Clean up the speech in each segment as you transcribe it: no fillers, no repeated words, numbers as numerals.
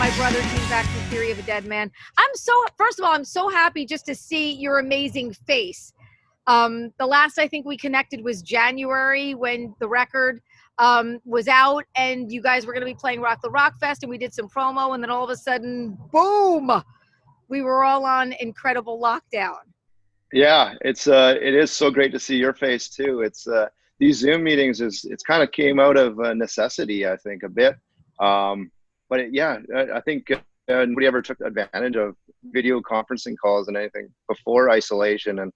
my brother Dean back from Theory of a Deadman. First of all, I'm so happy just to see your amazing face. The last I think we connected was January when the record was out and you guys were going to be playing Rock the Rock Fest, and we did some promo, and then all of a sudden, boom, we were all on incredible lockdown. Yeah, it is so great to see your face too. It's these Zoom meetings it's kind of came out of necessity, I think, a bit. But I think nobody ever took advantage of video conferencing calls and anything before isolation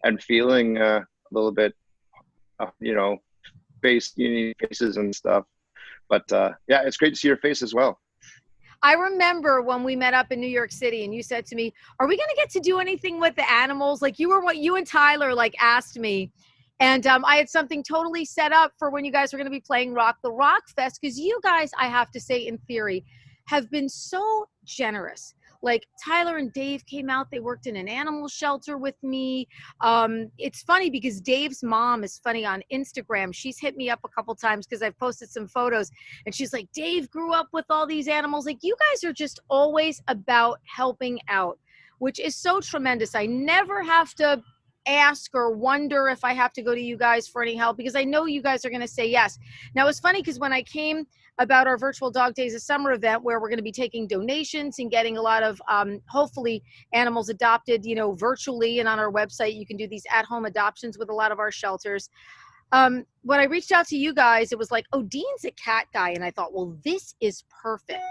and feeling a little bit, faces and stuff. But it's great to see your face as well. I remember when we met up in New York City and you said to me, are we going to get to do anything with the animals? Like you and Tyler asked me. And I had something totally set up for when you guys were going to be playing Rock the Rock Fest. Because you guys, I have to say, in theory, have been so generous. Like Tyler and Dave came out. They worked in an animal shelter with me. It's funny because Dave's mom is funny on Instagram. She's hit me up a couple times because I've posted some photos. And she's like, Dave grew up with all these animals. Like, you guys are just always about helping out, which is so tremendous. I never have to ask or wonder if I have to go to you guys for any help because I know you guys are going to say yes. Now, it's funny because when I came about our virtual Dog Days of Summer event where we're going to be taking donations and getting a lot of hopefully animals adopted, virtually, and on our website you can do these at-home adoptions with a lot of our shelters. When I reached out to you guys, it was like, oh, Dean's a cat guy. And I thought, well, this is perfect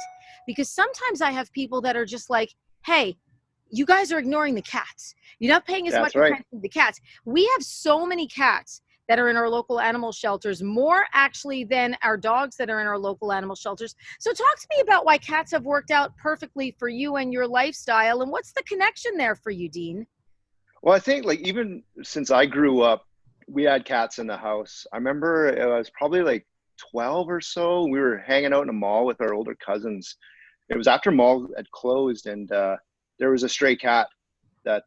because sometimes I have people that are just like, hey, you guys are ignoring the cats. You're not paying as much attention to the cats. We have so many cats that are in our local animal shelters, more actually than our dogs that are in our local animal shelters. So talk to me about why cats have worked out perfectly for you and your lifestyle, and what's the connection there for you, Dean? Well, I think even since I grew up, we had cats in the house. I remember it was probably 12 or so. We were hanging out in a mall with our older cousins. It was after mall had closed, and there was a stray cat that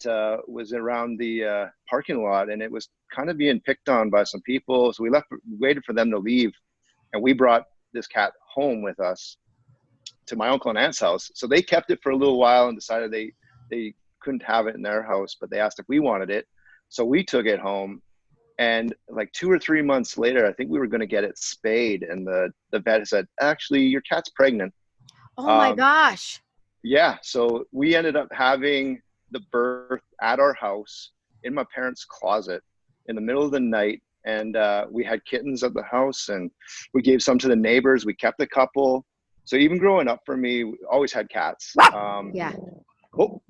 was around the parking lot, and it was kind of being picked on by some people. So we waited for them to leave, and we brought this cat home with us to my uncle and aunt's house. So they kept it for a little while and decided they couldn't have it in their house, but they asked if we wanted it. So we took it home, and 2 or 3 months later, I think we were going to get it spayed, and the vet said, actually, your cat's pregnant. Oh my gosh. Yeah, so we ended up having the birth at our house in my parents' closet in the middle of the night, and we had kittens at the house, and we gave some to the neighbors. We kept a couple. So even growing up for me, we always had cats. Yeah. Oh,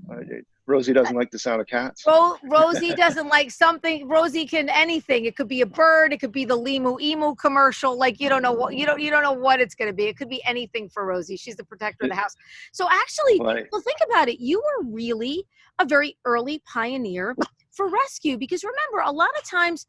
Rosie doesn't like the sound of cats. Rosie doesn't like something. Rosie can anything. It could be a bird. It could be the Limu Emu commercial. You don't know what it's going to be. It could be anything for Rosie. She's the protector of the house. So actually, well, think about it. You were really a very early pioneer for rescue, because remember, a lot of times,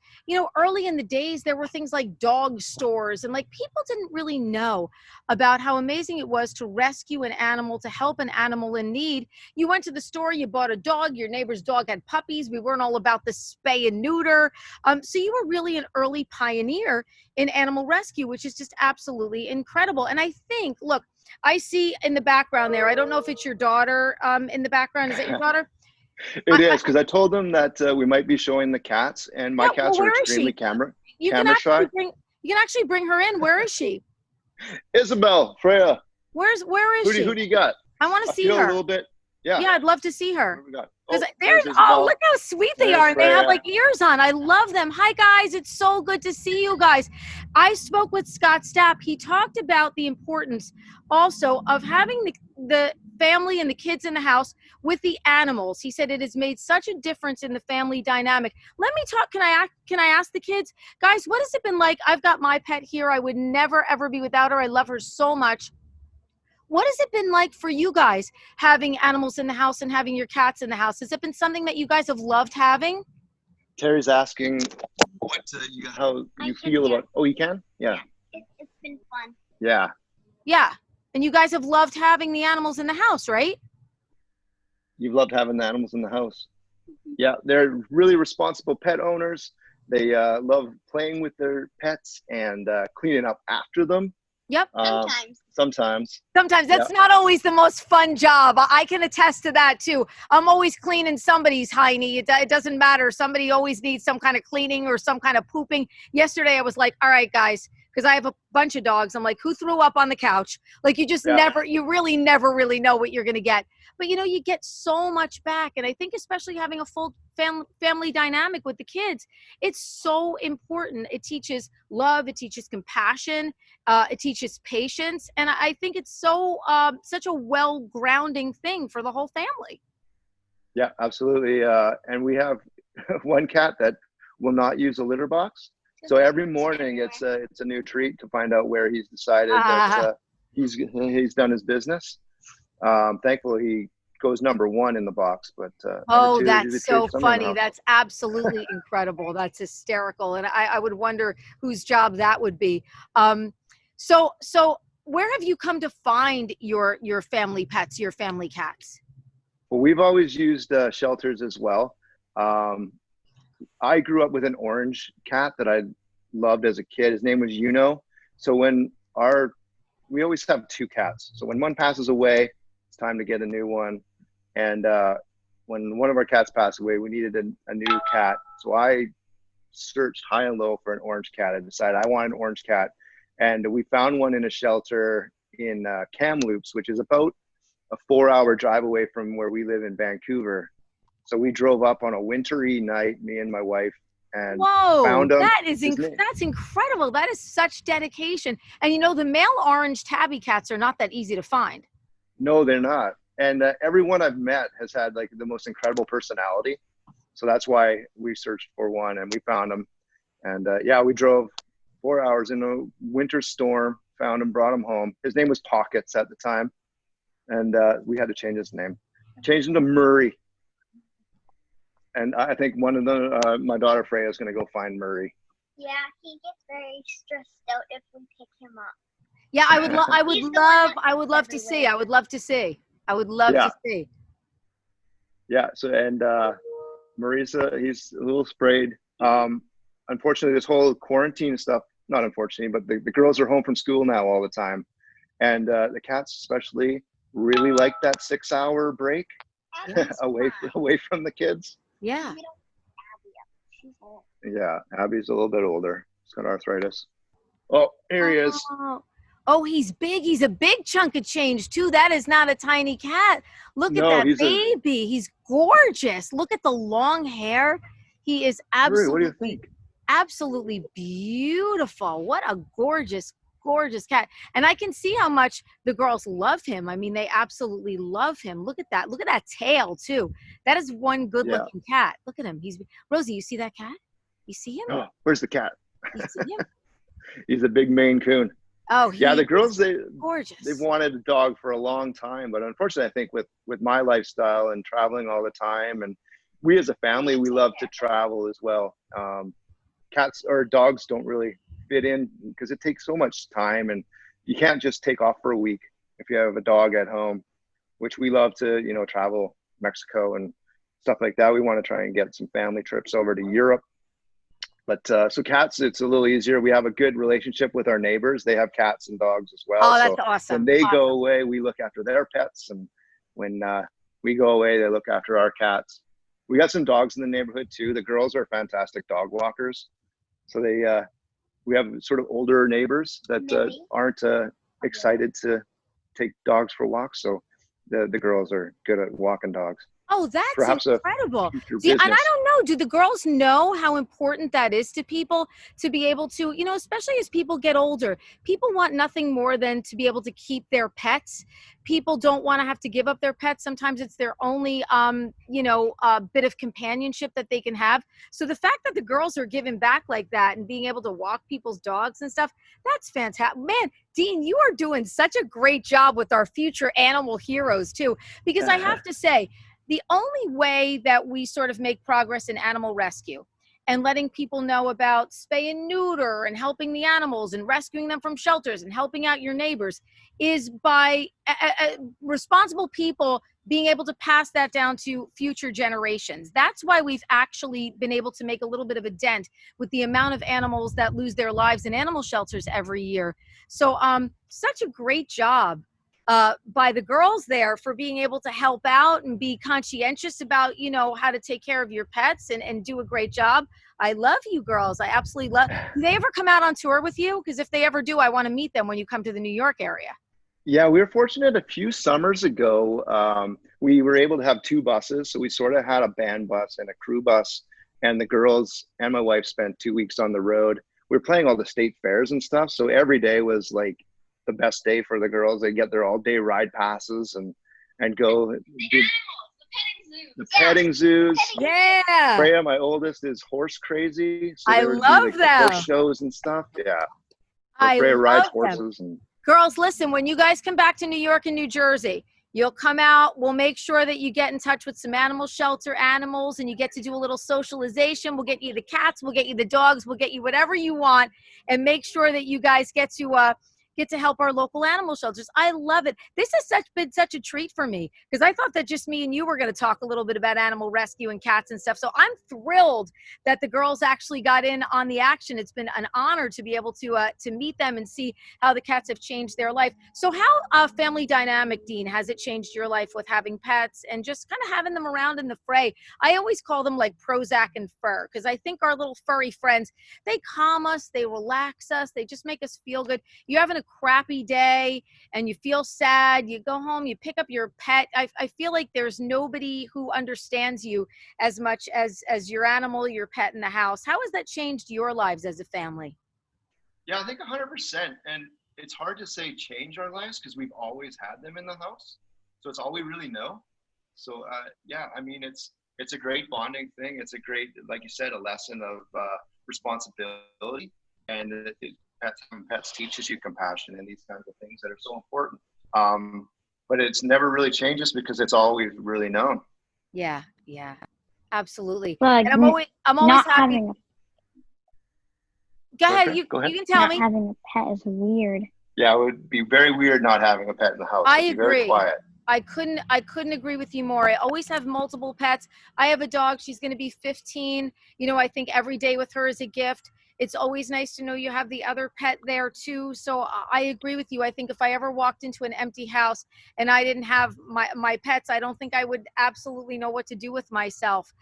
early in the days, there were things like dog stores, and people didn't really know about how amazing it was to rescue an animal, to help an animal in need. You went to the store, you bought a dog, your neighbor's dog had puppies. We weren't all about the spay and neuter. So you were really an early pioneer in animal rescue, which is just absolutely incredible. And I think, look, I see in the background there, I don't know if it's your daughter in the background. Is that your daughter? It is, because I told them that we might be showing the cats, and my cats are extremely camera shy. You can actually bring her in. Where is she? Isabel, Freya. Where is she? Who do you got? I want to see her. A little bit. Yeah. Yeah, I'd love to see her. Look how sweet they are. They have ears on. I love them. Hi guys, it's so good to see you guys. I spoke with Scott Stapp. He talked about the importance also of having the family and the kids in the house with the animals. He said it has made such a difference in the family dynamic. Let me talk. Can I ask the kids, guys, what has it been like? I've got my pet here. I would never ever be without her. I love her so much. What has it been like for you guys having animals in the house and having your cats in the house? Has it been something that you guys have loved having? Terry's asking how you feel about. Oh, you can? Yeah. It's been fun. Yeah. Yeah. And you guys have loved having the animals in the house, right? You've loved having the animals in the house. Yeah, they're really responsible pet owners. They love playing with their pets and cleaning up after them. Yep. Sometimes. Sometimes Yeah. that's not always the most fun job. I can attest to that too. I'm always cleaning somebody's hiney. It doesn't matter. Somebody always needs some kind of cleaning or some kind of pooping. Yesterday I was like, all right, guys, because I have a bunch of dogs. I'm like, who threw up on the couch? Like you just Yeah. you really never really know what you're going to get. But you know, you get so much back. And I think especially having a full family dynamic with the kids, it's so important. It teaches love. It teaches compassion. It teaches patience. And I think it's so such a well-grounding thing for the whole family. Yeah, absolutely. And we have one cat that will not use a litter box. So every morning it's a new treat to find out where he's decided that he's done his business. Thankfully, he goes number one in the box, but oh, two, that's so funny. house. That's absolutely incredible. That's hysterical. And I would wonder whose job that would be. So where have you come to find your family pets, your family cats? Well, we've always used shelters as well. I grew up with an orange cat that I loved as a kid. His name was So we always have two cats. So when one passes away, it's time to get a new one. And when one of our cats passed away, we needed a new cat. So I searched high and low for an orange cat. I decided I wanted an orange cat. And we found one in a shelter in Kamloops, which is about a 4-hour drive away from where we live in Vancouver. So we drove up on a wintry night, me and my wife, and found him. That's incredible. That is such dedication. And you know, the male orange tabby cats are not that easy to find. No, they're not. And everyone I've met has had like the most incredible personality. So that's why we searched for one and we found him. And yeah, we drove 4 hours in a winter storm, found him, brought him home. His name was Pockets at the time. And we had to change his name. Changed him to Murray. And I think one of my daughter Freya is going to go find Murray. Yeah, he gets very stressed out if we pick him up. Yeah, I would love to see. I would love to see. Yeah. So, and Maurice, he's a little sprayed. Unfortunately, this whole quarantine stuff, not unfortunately, but the girls are home from school now all the time. And the cats especially really like that 6-hour break away from the kids. Yeah. Yeah, Abby's a little bit older. She's got arthritis. Oh, here he is. Oh, he's big. He's a big chunk of change too. That is not a tiny cat. Look at that baby. He's gorgeous. Look at the long hair. He is absolutely, what do you think? Absolutely beautiful. What a gorgeous cat. And I can see how much the girls love him. I mean, they absolutely love him. Look at that. Look at that tail too. That is one good looking cat. Look at him. Rosie, you see that cat? You see him? Oh, where's the cat? You see him? He's a big Maine Coon. Oh, yeah. The girls, gorgeous. They've wanted a dog for a long time, but unfortunately, I think with my lifestyle and traveling all the time, and we as a family, we love to travel as well. Cats or dogs don't really fit in because it takes so much time, and you can't just take off for a week if you have a dog at home, which we love to, travel Mexico and stuff like that. We want to try and get some family trips over to Europe. But so cats, it's a little easier. We have a good relationship with our neighbors. They have cats and dogs as well. Oh, that's awesome. When they go away, we look after their pets. And when we go away, they look after our cats. We got some dogs in the neighborhood too. The girls are fantastic dog walkers. So we have sort of older neighbors that aren't excited to take dogs for walks. So the girls are good at walking dogs. Oh, that's perhaps incredible. See, and I don't know, do the girls know how important that is to people to be able to, especially as people get older, people want nothing more than to be able to keep their pets. People don't want to have to give up their pets. Sometimes it's their only, bit of companionship that they can have. So the fact that the girls are giving back like that and being able to walk people's dogs and stuff, that's fantastic. Man, Dean, you are doing such a great job with our future animal heroes too, because I have to say, the only way that we sort of make progress in animal rescue, and letting people know about spay and neuter and helping the animals and rescuing them from shelters and helping out your neighbors is by responsible people being able to pass that down to future generations. That's why we've actually been able to make a little bit of a dent with the amount of animals that lose their lives in animal shelters every year. So such a great job by the girls there for being able to help out and be conscientious about, you know, how to take care of your pets and do a great job. I love you girls. I absolutely love. Do they ever come out on tour with you? Because if they ever do, I want to meet them when you come to the New York area. Yeah, we were fortunate a few summers ago. We were able to have 2 buses. So we sort of had a band bus and a crew bus. And the girls and my wife spent 2 weeks on the road. We were playing all the state fairs and stuff. So every day was like the best day for the girls. They get their all-day ride passes and go do the petting zoos. Yeah. Freya, my oldest, is horse crazy. So I they would love do, like, them. the horse shows and stuff. Yeah. I Freya rides love horses. them. And Girls, listen, when you guys come back to New York and New Jersey, you'll come out. We'll make sure that you get in touch with some animal shelter animals and you get to do a little socialization. We'll get you the cats. We'll get you the dogs. We'll get you whatever you want and make sure that you guys get to help our local animal shelters. I love it. This has been such a treat for me because I thought that just me and you were going to talk a little bit about animal rescue and cats and stuff. So I'm thrilled that the girls actually got in on the action. It's been an honor to be able to meet them and see how the cats have changed their life. So how family dynamic, Dean, has it changed your life with having pets and just kind of having them around in the fray? I always call them like Prozac and fur because I think our little furry friends, they calm us, they relax us, they just make us feel good. You're having a crappy day and you feel sad, you go home, you pick up your pet. I feel like there's nobody who understands you as much as your animal, your pet in the house. How has that changed your lives as a family? yeah, I think 100%. And it's hard to say change our lives because we've always had them in the house. So it's all we really know. So yeah, I mean, it's a great bonding thing. It's a great, like you said, a lesson of responsibility. And having pets teaches you compassion and these kinds of things that are so important. But it's never really changed because it's all we've really known. Yeah, absolutely. Well, and I'm always not happy. having Go ahead. Okay, You go ahead. can tell not me. having a pet is weird. Yeah, it would be very weird not having a pet in the house. I It'd be very agree. quiet. I couldn't agree with you more. I always have multiple pets. I have a dog. She's going to be 15. You know, I think every day with her is a gift. It's always nice to know you have the other pet there too. So I agree with you. I think if I ever walked into an empty house and I didn't have my pets, I don't think I would absolutely know what to do with myself.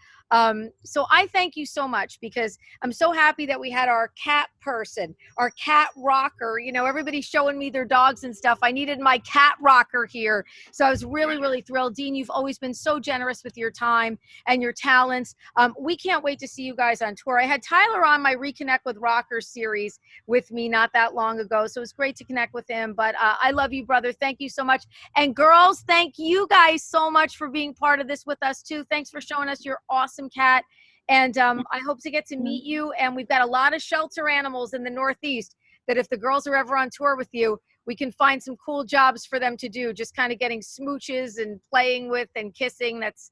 So I thank you so much because I'm so happy that we had our cat person, our cat rocker. You know, everybody's showing me their dogs and stuff. I needed my cat rocker here. So I was really, really thrilled. Dean, you've always been so generous with your time and your talents. We can't wait to see you guys on tour. I had Tyler on my Reconnect with Rockers series with me not that long ago. So it was great to connect with him. But I love you, brother. Thank you so much. And girls, thank you guys so much for being part of this with us too. Thanks for showing us your awesome cat. And I hope to get to meet you. And we've got a lot of shelter animals in the Northeast that if the girls are ever on tour with you, we can find some cool jobs for them to do. Just kind of getting smooches and playing with and kissing. That's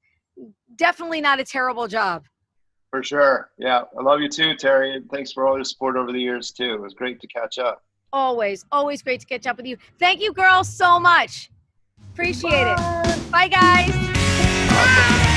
definitely not a terrible job. For sure. Yeah. I love you too, Terry. And thanks for all your support over the years too. It was great to catch up. Always great to catch up with you. Thank you, girls, so much. Appreciate it. Bye, guys. Awesome.